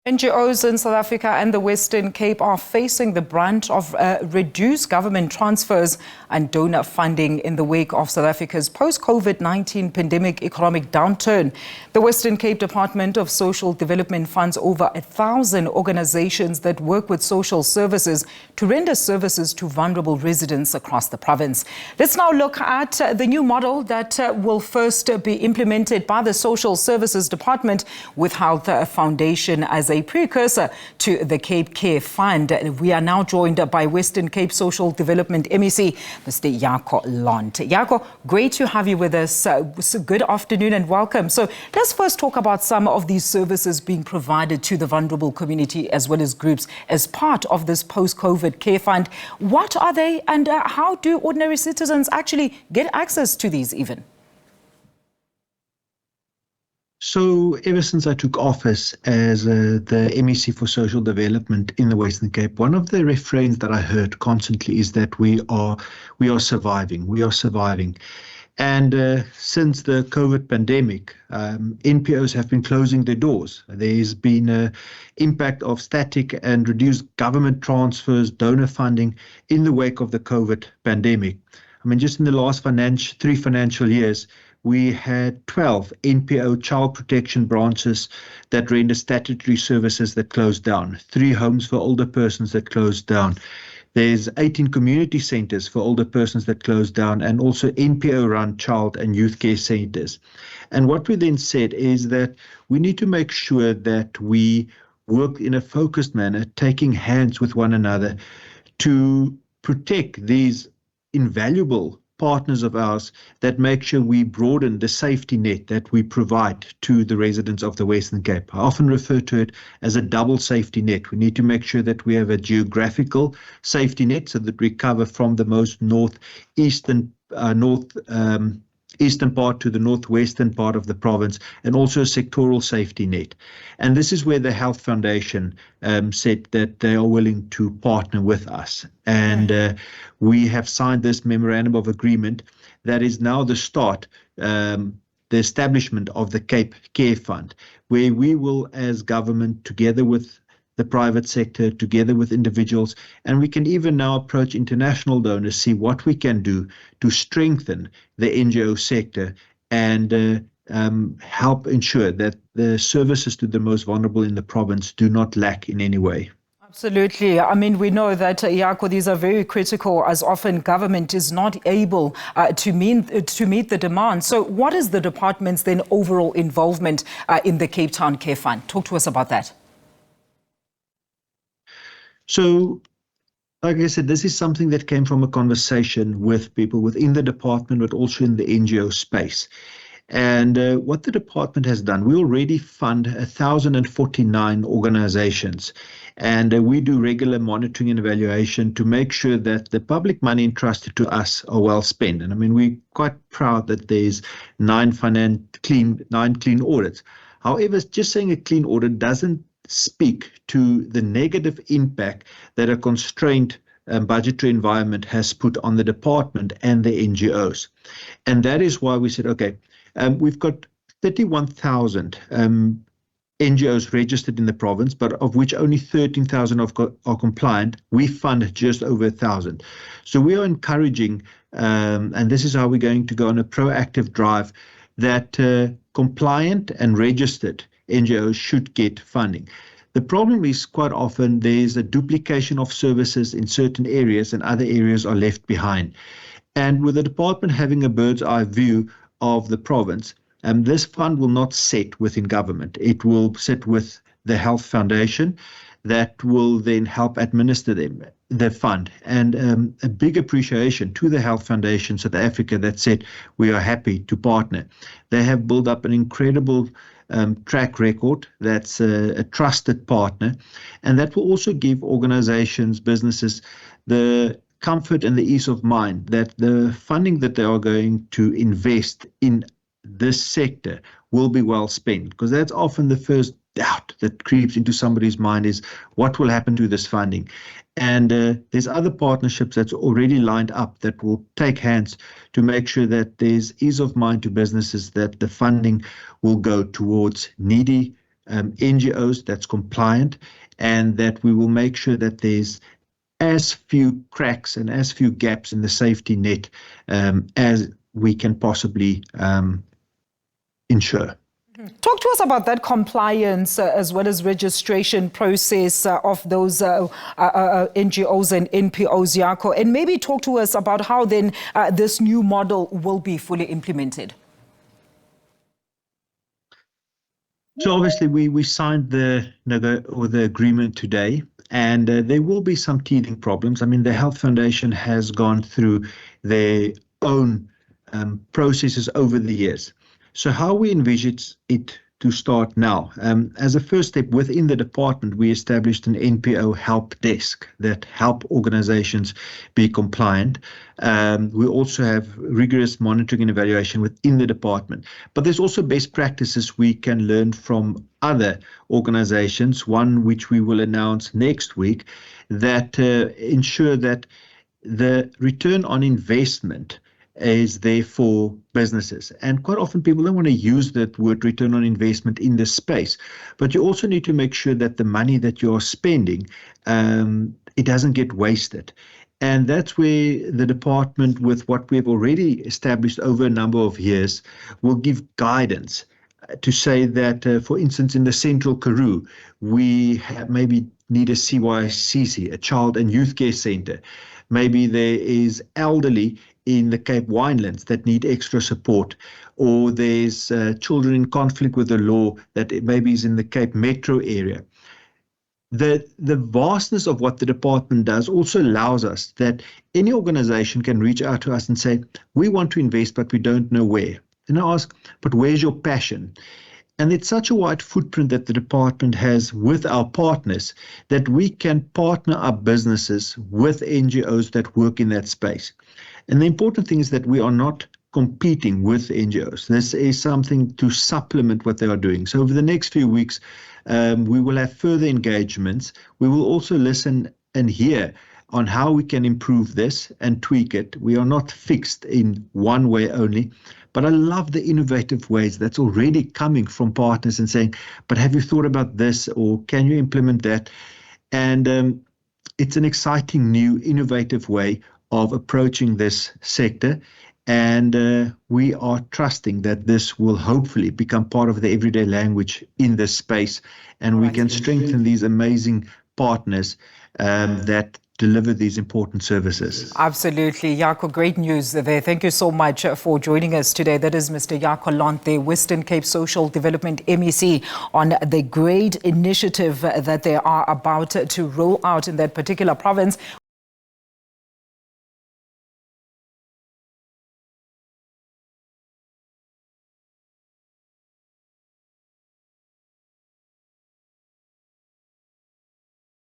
NGOs in South Africa and the Western Cape are facing the brunt of reduced government transfers and donor funding in the wake of South Africa's post-COVID-19 pandemic economic downturn. The Western Cape Department of Social Development funds over 1,000 organizations that work with social services to render services to vulnerable residents across the province. Let's now look at the new model that will first be implemented by the Social Services Department with Health Foundation as a precursor to the Cape Care Fund. We are now joined by Western Cape Social Development MEC, Mr. Jaco Londt. Jaco, great to have you with us. So good afternoon and welcome. So let's first talk about some of these services being provided to the vulnerable community as well as groups as part of this post-COVID care fund. What are they and how do ordinary citizens actually get access to these even? So ever since I took office as the MEC for Social Development in the Western Cape, one of the refrains that I heard constantly is that we are surviving. And since the COVID pandemic, NPOs have been closing their doors. There's been an impact of static and reduced government transfers, donor funding in the wake of the COVID pandemic. I mean, just in the last three financial years, we had 12 NPO child protection branches that render statutory services that closed down, 3 homes for older persons that closed down. There's 18 community centers for older persons that closed down, and also NPO-run child and youth care centers. And what we then said is that we need to make sure that we work in a focused manner, taking hands with one another to protect these invaluable partners of ours that make sure we broaden the safety net that we provide to the residents of the Western Cape. I often refer to it as a double safety net. We need to make sure that we have a geographical safety net so that we cover from the most northeastern eastern part to the northwestern part of the province, and also a sectoral safety net. And this is where the Health Foundation said that they are willing to partner with us. And we have signed this memorandum of agreement that is now the start, the establishment of the Cape Care Fund, where we will, as government, together with the private sector, together with individuals, and we can even now approach international donors, see what we can do to strengthen the NGO sector and help ensure that the services to the most vulnerable in the province do not lack in any way. Absolutely. I mean, we know that, Jaco, these are very critical as often government is not able to meet the demand. So what is the department's then overall involvement in the Cape Town Care Fund? Talk to us about that. So, like I said, this is something that came from a conversation with people within the department, but also in the NGO space. And what the department has done, we already fund 1,049 organizations. And we do regular monitoring and evaluation to make sure that the public money entrusted to us are well spent. And I mean, we're quite proud that there's 9 clean audits. However, just saying a clean audit doesn't speak to the negative impact that a constrained budgetary environment has put on the department and the NGOs. And that is why we said, okay, we've got 31,000 NGOs registered in the province, but of which only 13,000 are compliant. We fund just over 1,000. So we are encouraging, and this is how we're going to go on a proactive drive, that compliant and registered NGOs should get funding. The problem is quite often there's a duplication of services in certain areas and other areas are left behind. And with the department having a bird's eye view of the province, this fund will not sit within government. It will sit with the Health Foundation that will then help administer the fund. And a big appreciation to the Health Foundation South Africa that said we are happy to partner. They have built up an incredible track record that's a trusted partner, and that will also give organizations, businesses, the comfort and the ease of mind that the funding that they are going to invest in this sector will be well spent, because that's often the first doubt that creeps into somebody's mind is what will happen to this funding. And there's other partnerships that's already lined up that will take hands to make sure that there's ease of mind to businesses, that the funding will go towards needy NGOs that's compliant, and that we will make sure that there's as few cracks and as few gaps in the safety net as we can possibly ensure. Talk to us about that compliance as well as registration process of those NGOs and NPOs, Jaco, and maybe talk to us about how then this new model will be fully implemented. So obviously we signed the agreement today, and there will be some teething problems. I mean, the Health Foundation has gone through their own processes over the years. So how we envisage it to start now? As a first step within the department, we established an NPO help desk that help organizations be compliant. We also have rigorous monitoring and evaluation within the department. But there's also best practices we can learn from other organizations, one which we will announce next week, that ensure that the return on investment is there for businesses. And quite often people don't want to use that word return on investment in this space. But you also need to make sure that the money that you're spending, it doesn't get wasted. And that's where the department, with what we've already established over a number of years, will give guidance to say that, for instance, in the Central Karoo, we maybe need a CYCC, a Child and Youth Care Center. Maybe there is elderly in the Cape Winelands that need extra support, or there's children in conflict with the law that maybe is in the Cape Metro area. The vastness of what the department does also allows us that any organization can reach out to us and say, we want to invest, but we don't know where. And I ask, but where's your passion? And it's such a wide footprint that the department has with our partners that we can partner our businesses with NGOs that work in that space. And the important thing is that we are not competing with NGOs. This is something to supplement what they are doing. So over the next few weeks, we will have further engagements. We will also listen and hear on how we can improve this and tweak it. We are not fixed in one way only. But I love the innovative ways that's already coming from partners and saying, but have you thought about this, or can you implement that? And it's an exciting, new, innovative way of approaching this sector. And we are trusting that this will hopefully become part of the everyday language in this space. And we can strengthen these amazing partners that deliver these important services. Absolutely. Jaco, great news there. Thank you so much for joining us today. That is Mr. Jaco Londt, the Western Cape Social Development MEC, on the great initiative that they are about to roll out in that particular province.